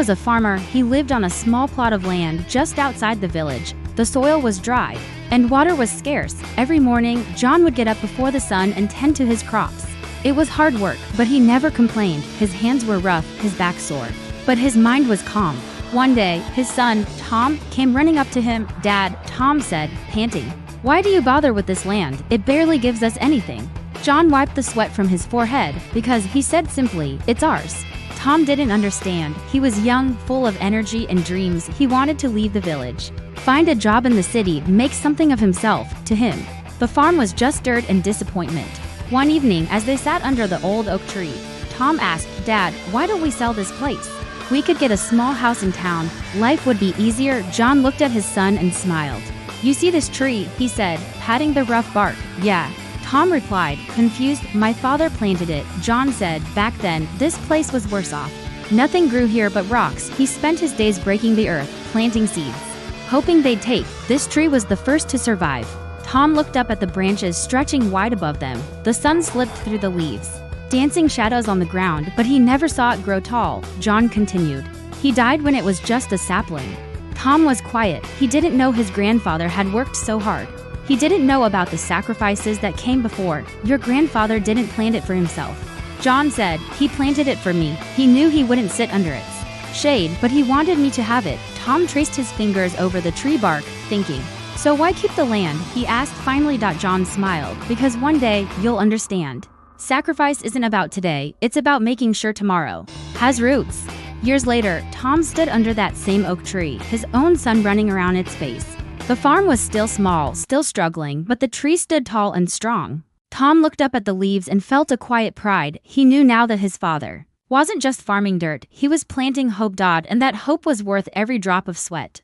was a farmer. He lived on a small plot of land just outside the village. The soil was dry, and water was scarce. Every morning, John would get up before the sun and tend to his crops. It was hard work, but he never complained. His hands were rough, his back sore, but his mind was calm. One day, his son, Tom, came running up to him. "Dad," Tom said, panting, "why do you bother with this land? It barely gives us anything." John wiped the sweat from his forehead because he said simply, "It's ours." Tom didn't understand. He was young, full of energy and dreams. He wanted to leave the village, find a job in the city, make something of himself. To him, the farm was just dirt and disappointment. One evening, as they sat under the old oak tree, Tom asked, "Dad, why don't we sell this place? We could get a small house in town. Life would be easier." John looked at his son and smiled. "You see this tree?" he said, patting the rough bark. "Yeah." Tom replied, confused. "My father planted it." John said, "Back then, this place was worse off. Nothing grew here but rocks." He spent his days breaking the earth, planting seeds, hoping they'd take. This tree was the first to survive. Tom looked up at the branches stretching wide above them. The sun slipped through the leaves, dancing shadows on the ground, but he never saw it grow tall. John continued, "He died when it was just a sapling." Tom was quiet. He didn't know his grandfather had worked so hard. He didn't know about the sacrifices that came before. "Your grandfather didn't plant it for himself," John said. "He planted it for me. He knew he wouldn't sit under its shade, but he wanted me to have it." Tom traced his fingers over the tree bark, thinking, "So why keep the land?" he asked finally. John smiled, "Because one day, you'll understand. Sacrifice isn't about today, it's about making sure tomorrow has roots." Years later, Tom stood under that same oak tree, his own son running around its base. The farm was still small, still struggling, but the tree stood tall and strong. Tom looked up at the leaves and felt a quiet pride. He knew now that his father wasn't just farming dirt, he was planting hope, and that hope was worth every drop of sweat.